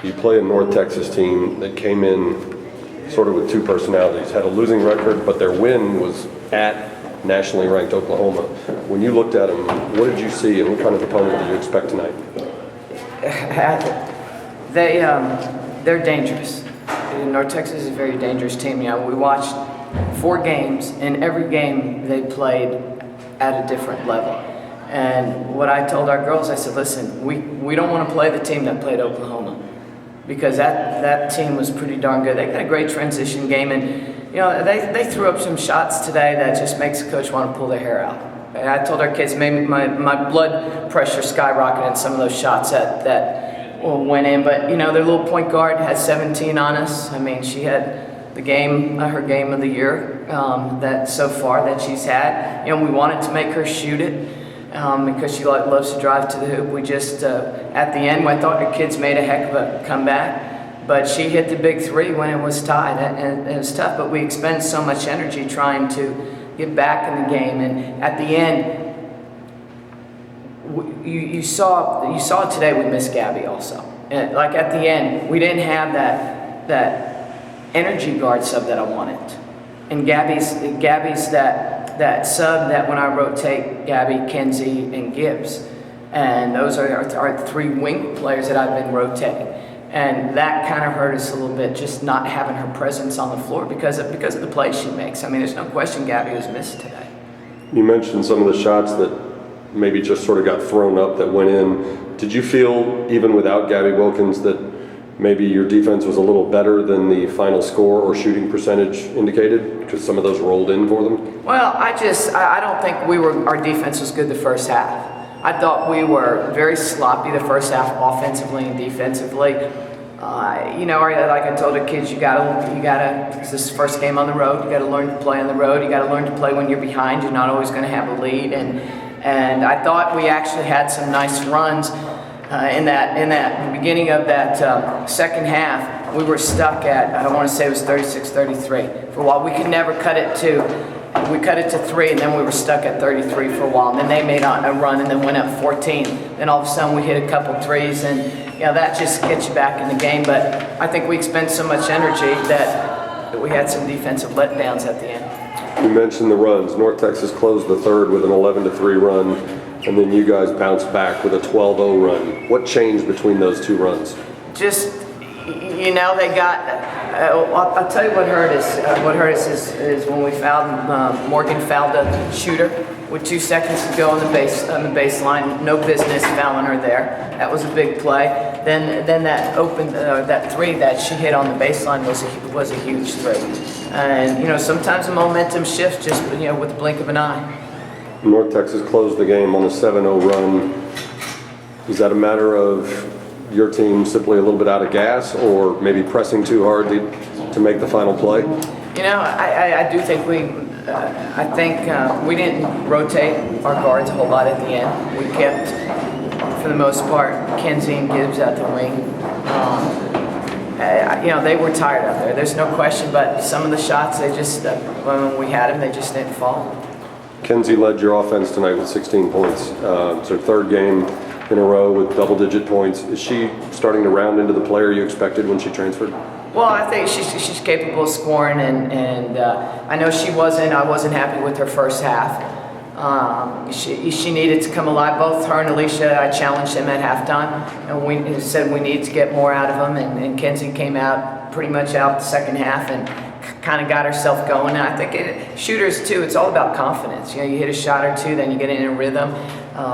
You play a North Texas team that came in sort of with two personalities, had a losing record, but their win was at nationally ranked Oklahoma. When you looked at them, what did you see, and what kind of opponent did you expect tonight? They're dangerous. North Texas is a very dangerous team. You know, we watched 4 games, and every game they played at a different level. And what I told our girls, I said, listen, we don't want to play the team that played Oklahoma, because that team was pretty darn good. They got a great transition game, and you know, they threw up some shots today that just makes the coach want to pull their hair out. And I told our kids, maybe my blood pressure skyrocketed in some of those shots that went in. But you know, their little point guard had 17 on us. I mean, she had the game, her game of the year that so far that she's had. You know, we wanted to make her shoot it because she loves to drive to the hoop. We just at the end, I thought the kids made a heck of a comeback. But she hit the big 3 when it was tied, and it was tough. But we expend so much energy trying to get back in the game, and at the end, you saw today we missed Gabby also. And like at the end, we didn't have that energy guard sub that I wanted, and Gabby's that sub that when I rotate Gabby, Kensi, and Gibbs, and those are our 3 wing players that I've been rotating. And that kind of hurt us a little bit, just not having her presence on the floor because of the plays she makes. I mean, there's no question Gabby was missed today. You mentioned some of the shots that maybe just sort of got thrown up that went in. Did you feel, even without Gabby Wilkins, that maybe your defense was a little better than the final score or shooting percentage indicated, because some of those rolled in for them? Well, I don't think our defense was good the first half. I thought we were very sloppy the first half, offensively and defensively. You know, like I told the kids, you gotta. This is the first game on the road. You gotta learn to play on the road. You gotta learn to play when you're behind. You're not always going to have a lead. And I thought we actually had some nice runs in that beginning of that second half. We were stuck at, I want to say it was 36-33 for a while. We could never cut it to. We cut it to 3, and then we were stuck at 33 for a while. And then they made a run and then went up 14. Then all of a sudden we hit a couple threes, and you know, that just gets you back in the game. But I think we expend so much energy that we had some defensive letdowns at the end. You mentioned the runs. North Texas closed the third with an 11-3 run, and then you guys bounced back with a 12-0 run. What changed between those 2 runs? Just, you know, they got. I'll tell you what hurt us. What hurt us is when we fouled. Morgan fouled a shooter with 2 seconds to go on the baseline. No business fouling her there. That was a big play. Then that that 3 that she hit on the baseline was a huge 3. And you know, sometimes the momentum shifts just with the blink of an eye. North Texas closed the game on a 7-0 run. Is that a matter of your team simply a little bit out of gas, or maybe pressing too hard to make the final play? You know, I do think we didn't rotate our guards a whole lot at the end. We kept, for the most part, Kensi and Gibbs at the wing. You know, they were tired out there. There's no question, but some of the shots, they just, when we had them, they just didn't fall. Kensi led your offense tonight with 16 points. It's her 3rd game in a row with double-digit points. Is she starting to round into the player you expected when she transferred? Well, I think she's capable of scoring, and I know I wasn't happy with her first half. She needed to come alive. Both her and Alicia, I challenged them at halftime, and we said we need to get more out of them, and Kensi came out pretty much out the second half and kind of got herself going. And I think shooters too, it's all about confidence. You know, you hit a shot or 2, then you get in a rhythm.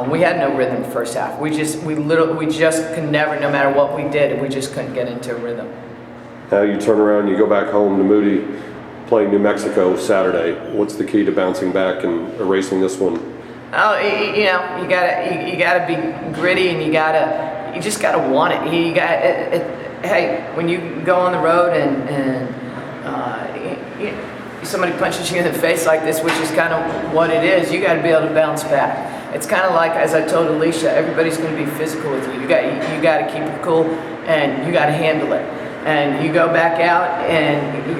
We had no rhythm the first half. We just could never, no matter what we did, we just couldn't get into a rhythm. Now you turn around, you go back home to Moody, playing New Mexico Saturday. What's the key to bouncing back and erasing this one? Oh, you know, you gotta be gritty, and you just gotta want it. Hey, when you go on the road and somebody punches you in the face like this, which is kind of what it is, you got to be able to bounce back. It's kind of like, as I told Alicia, everybody's going to be physical with you. You got to keep it cool, and you got to handle it. And you go back out, and you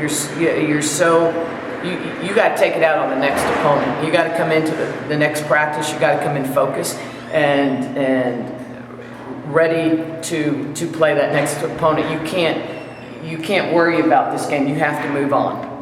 got to take it out on the next opponent. You got to come into the next practice. You got to come in focused and ready to play that next opponent. You can't worry about this game. You have to move on.